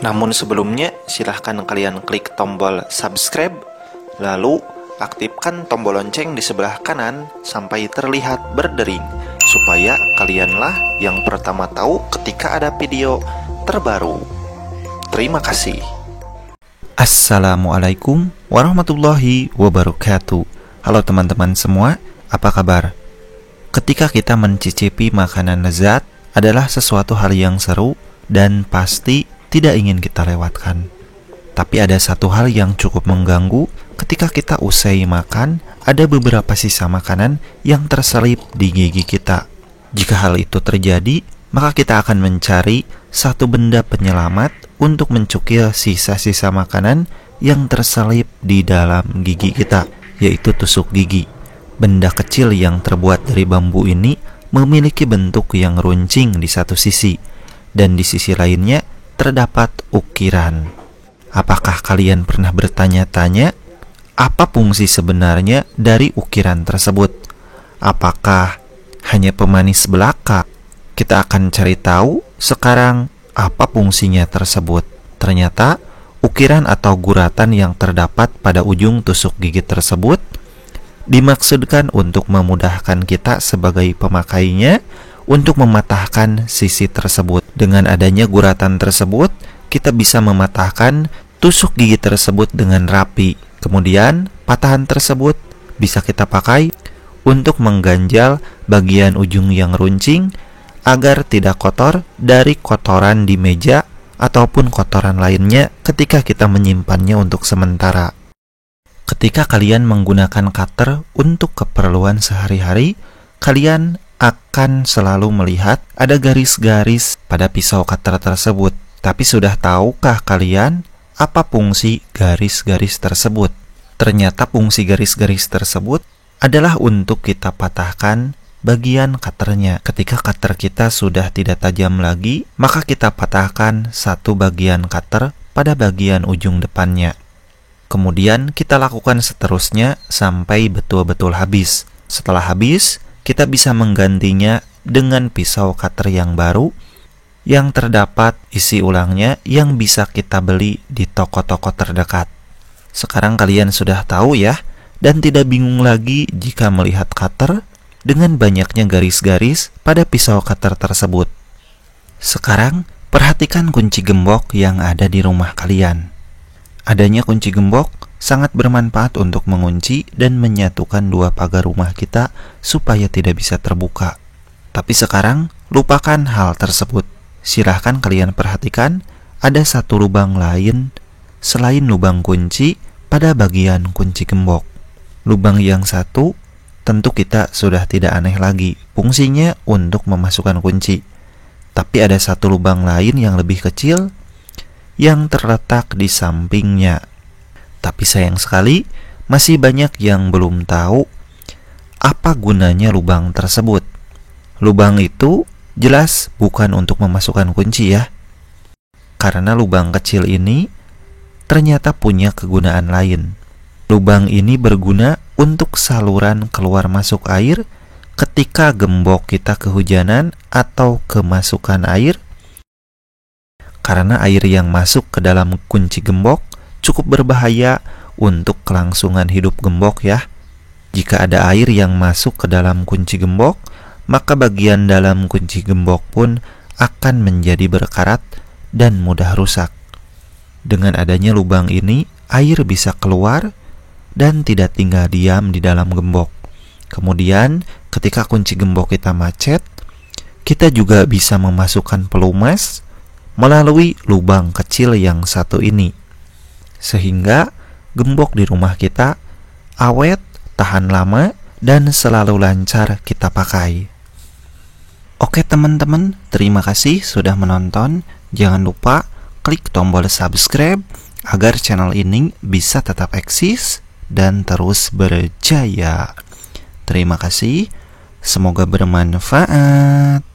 Namun sebelumnya, silahkan kalian klik tombol subscribe, lalu aktifkan tombol lonceng di sebelah kanan sampai terlihat berdering, supaya kalianlah yang pertama tahu ketika ada video terbaru. Terima kasih. Assalamualaikum warahmatullahi wabarakatuh. Halo teman-teman semua, apa kabar? Ketika kita mencicipi makanan lezat adalah sesuatu hal yang seru dan pasti tidak ingin kita lewatkan. Tapi ada satu hal yang cukup mengganggu ketika kita usai makan, ada beberapa sisa makanan yang terselip di gigi kita. Jika hal itu terjadi, maka kita akan mencari satu benda penyelamat untuk mencukil sisa-sisa makanan yang terselip di dalam gigi kita, yaitu tusuk gigi. Benda kecil yang terbuat dari bambu ini memiliki bentuk yang runcing di satu sisi, dan di sisi lainnya terdapat ukiran. Apakah kalian pernah bertanya-tanya apa fungsi sebenarnya dari ukiran tersebut? Apakah hanya pemanis belaka? Kita akan cari tahu sekarang apa fungsinya tersebut. Ternyata ukiran atau guratan yang terdapat pada ujung tusuk gigi tersebut dimaksudkan untuk memudahkan kita sebagai pemakainya untuk mematahkan sisi tersebut. Dengan adanya guratan tersebut, kita bisa mematahkan tusuk gigi tersebut dengan rapi. Kemudian, patahan tersebut bisa kita pakai untuk mengganjal bagian ujung yang runcing agar tidak kotor dari kotoran di meja ataupun kotoran lainnya ketika kita menyimpannya untuk sementara. Ketika kalian menggunakan cutter untuk keperluan sehari-hari, kalian akan selalu melihat ada garis-garis pada pisau cutter tersebut. Tapi sudah tahukah kalian apa fungsi garis-garis tersebut? Ternyata fungsi garis-garis tersebut adalah untuk kita patahkan bagian cutternya. Ketika cutter kita sudah tidak tajam lagi, maka kita patahkan satu bagian cutter pada bagian ujung depannya. Kemudian kita lakukan seterusnya sampai betul-betul habis. Setelah habis, kita bisa menggantinya dengan pisau cutter yang baru yang terdapat isi ulangnya yang bisa kita beli di toko-toko terdekat. Sekarang kalian sudah tahu ya, dan tidak bingung lagi jika melihat cutter dengan banyaknya garis-garis pada pisau cutter tersebut. Sekarang, perhatikan kunci gembok yang ada di rumah kalian. Adanya kunci gembok sangat bermanfaat untuk mengunci dan menyatukan dua pagar rumah kita supaya tidak bisa terbuka. Tapi sekarang, lupakan hal tersebut. Silahkan kalian perhatikan, ada satu lubang lain selain lubang kunci pada bagian kunci gembok. Lubang yang satu tentu kita sudah tidak aneh lagi, fungsinya untuk memasukkan kunci. Tapi ada satu lubang lain yang lebih kecil yang terletak di sampingnya. Tapi sayang sekali, masih banyak yang belum tahu apa gunanya lubang tersebut. Lubang itu jelas bukan untuk memasukkan kunci ya. Karena lubang kecil ini ternyata punya kegunaan lain. Lubang ini berguna untuk saluran keluar masuk air ketika gembok kita kehujanan atau kemasukan air. Karena air yang masuk ke dalam kunci gembok cukup berbahaya untuk kelangsungan hidup gembok ya. Jika ada air yang masuk ke dalam kunci gembok, maka bagian dalam kunci gembok pun akan menjadi berkarat dan mudah rusak. Dengan adanya lubang ini, air bisa keluar dan tidak tinggal diam di dalam gembok. Kemudian, ketika kunci gembok kita macet, kita juga bisa memasukkan pelumas melalui lubang kecil yang satu ini. Sehingga gembok di rumah kita awet, tahan lama, dan selalu lancar kita pakai. Oke teman-teman, terima kasih sudah menonton. Jangan lupa klik tombol subscribe agar channel ini bisa tetap eksis dan terus berjaya. Terima kasih, semoga bermanfaat.